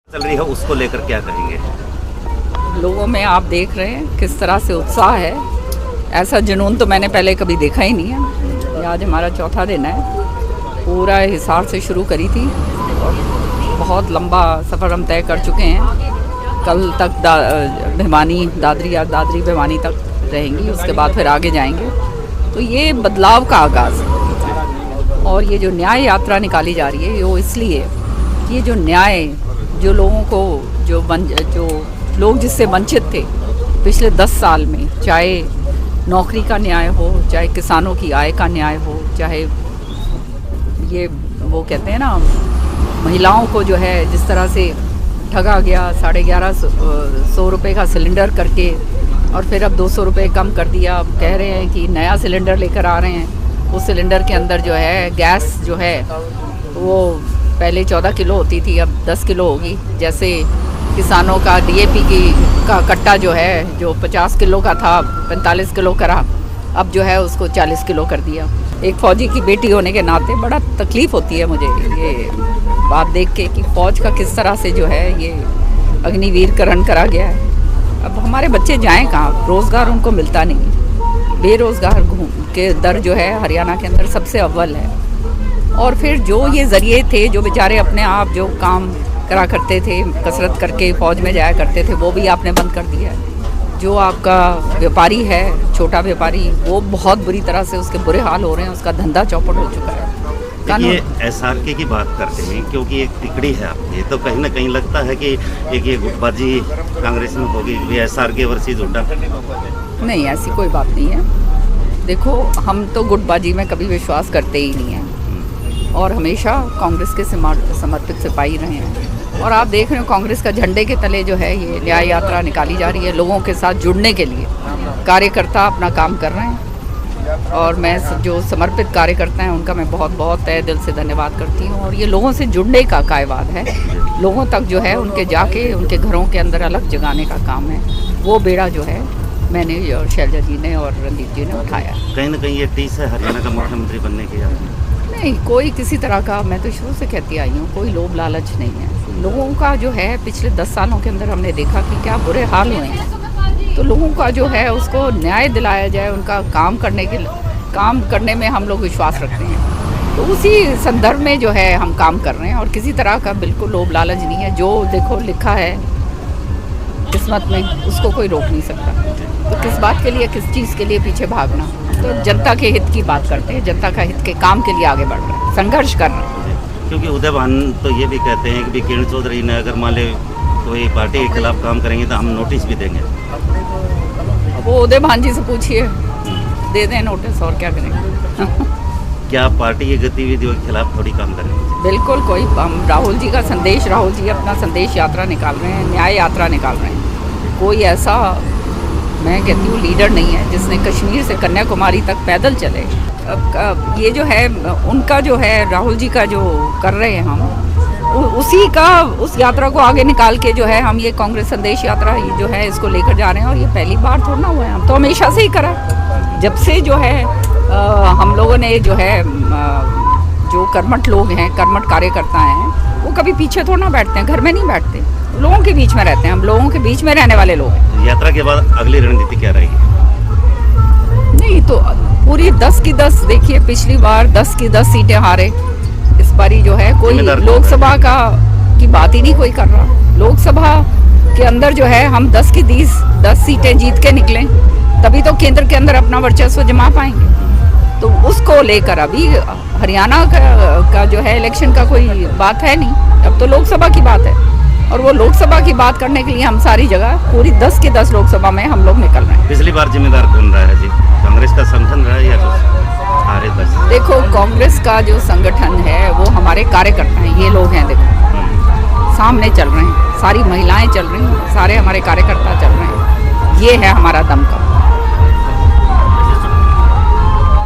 चल रही है उसको लेकर क्या कहेंगे? लोगों में आप देख रहे हैं किस तरह से उत्साह है। ऐसा जुनून तो मैंने पहले कभी देखा ही नहीं है। आज हमारा चौथा दिन है। पूरा हिसार से शुरू करी थी और बहुत लंबा सफ़र हम तय कर चुके हैं। कल तक भिवानी दादरी भिवानी तक रहेंगी, उसके बाद फिर आगे जाएंगे। तो ये बदलाव का आगाज़ है और ये जो न्याय यात्रा निकाली जा रही है वो इसलिए कि ये जो न्याय जो लोगों को जो लोग जिससे वंचित थे पिछले 10 साल में, चाहे नौकरी का न्याय हो, चाहे किसानों की आय का न्याय हो, चाहे ये वो कहते हैं ना महिलाओं को जो है जिस तरह से ठगा गया 1150 रुपये का सिलेंडर करके और फिर अब 200 रुपये कम कर दिया। अब कह रहे हैं कि नया सिलेंडर लेकर आ रहे हैं। उस सिलेंडर के अंदर जो है गैस जो है वो पहले 14 किलो होती थी, अब 10 किलो होगी। जैसे किसानों का DAP का कट्टा जो है जो 50 किलो का था 45 किलो करा, अब जो है उसको 40 किलो कर दिया। एक फ़ौजी की बेटी होने के नाते बड़ा तकलीफ़ होती है मुझे ये बात देख के कि फ़ौज का किस तरह से जो है ये अग्निवीरकरण करा गया है। अब हमारे बच्चे जाएं कहाँ, रोज़गार उनको मिलता नहीं। बेरोज़गार के दर जो है हरियाणा के अंदर सबसे अव्वल है। और फिर जो ये ज़रिए थे जो बेचारे अपने आप जो काम करा करते थे, कसरत करके फ़ौज में जाया करते थे, वो भी आपने बंद कर दिया है। जो आपका व्यापारी है, छोटा व्यापारी, वो बहुत बुरी तरह से उसके बुरे हाल हो रहे हैं, उसका धंधा चौपट हो चुका है। ये SRK की बात करते हैं क्योंकि एक तिकड़ी है आपकी, तो कहीं ना कहीं लगता है कि एक ये गुटबाजी कांग्रेस में होगी, SRK वर्सेस हुड्डा। नहीं, ऐसी कोई बात नहीं है। देखो, हम तो गुटबाजी में कभी विश्वास करते ही नहीं हैं और हमेशा कांग्रेस के समर्पित सिपाही रहे हैं। और आप देख रहे हो कांग्रेस का झंडे के तले जो है ये न्याय यात्रा निकाली जा रही है। लोगों के साथ जुड़ने के लिए कार्यकर्ता अपना काम कर रहे हैं और मैं जो समर्पित कार्यकर्ता हैं उनका मैं बहुत बहुत तहे दिल से धन्यवाद करती हूँ। और ये लोगों से जुड़ने का कायवाद है, लोगों तक जो है उनके जाके उनके घरों के अंदर अलग जगाने का काम है। वो बेड़ा जो है मैंने और शैलजा जी ने और रणदीप जी ने उठाया। कहीं ना कहीं ये टीस है हरियाणा का मुख्यमंत्री बनने की? नहीं, कोई किसी तरह का, मैं तो शुरू से कहती आई हूँ, कोई लोभ लालच नहीं है। लोगों का जो है पिछले 10 सालों के अंदर हमने देखा कि क्या बुरे हाल हुए हैं। तो लोगों का जो है उसको न्याय दिलाया जाए, उनका काम करने में हम लोग विश्वास रखते हैं। तो उसी संदर्भ में जो है हम काम कर रहे हैं और किसी तरह का बिल्कुल लोभ लालच नहीं है। जो देखो लिखा है किस्मत में उसको कोई रोक नहीं सकता। तो किस बात के लिए, किस चीज़ के लिए पीछे भागना। तो जनता के हित की बात करते हैं, जनता का हित के काम के लिए आगे बढ़ रहे हैं, संघर्ष कर रहे हैं। क्योंकि उदय भान तो ये भी कहते हैं कि किरण चौधरी ने अगर मान ले कोई पार्टी के खिलाफ काम करेंगे तो हम नोटिस भी देंगे। वो उदय भान जी से पूछिए, दे दें नोटिस, और क्या करेंगे। क्या पार्टी की गतिविधियों के खिलाफ थोड़ी काम करेंगे? बिल्कुल, कोई हम राहुल जी का संदेश, राहुल जी अपना संदेश यात्रा निकाल रहे हैं, न्याय यात्रा निकाल रहे हैं। कोई ऐसा मैं कहती हूँ लीडर नहीं है जिसने कश्मीर से कन्याकुमारी तक पैदल चले। अब ये जो है उनका जो है राहुल जी का जो कर रहे हैं हम उस यात्रा को आगे निकाल के जो है हम ये कांग्रेस संदेश यात्रा ये जो है इसको लेकर जा रहे हैं। और ये पहली बार थोड़ा ना हुआ है, हम तो हमेशा से ही करा। जब से जो है हम लोगों ने जो है जो कर्मठ लोग हैं, कर्मठ कार्यकर्ता हैं, वो कभी पीछे थोड़ा ना बैठते हैं, घर में नहीं बैठते, लोगों के बीच में रहते हैं। हम लोगों के बीच में रहने वाले लोग हैं। यात्रा के बाद अगली रणनीति क्या रहेगी? नहीं तो पूरी 10 की 10, देखिए पिछली बार 10 की 10 सीटें हारे। इस बारी जो है कोई लोकसभा की बात ही नहीं कोई कर रहा। लोकसभा के अंदर जो है हम 10 की 10 सीटें जीत के निकलें, तभी तो केंद्र के अंदर अपना वर्चस्व जमा पाएंगे। तो उसको लेकर अभी हरियाणा का जो है इलेक्शन का कोई बात है नहीं, अब तो लोकसभा की बात है। और वो लोकसभा की बात करने के लिए हम सारी जगह पूरी 10 की 10 लोकसभा में हम लोग निकल रहे हैं। पिछली बार जिम्मेदार कौन रहा है जी? कांग्रेस का संगठन रहा है या सारे 10? देखो, कांग्रेस का जो संगठन है वो हमारे कार्यकर्ता हैं, ये लोग हैं। देखो सामने चल रहे हैं, सारी महिलाएं चल रही हैं, सारे हमारे कार्यकर्ता चल रहे हैं। ये है हमारा दमका।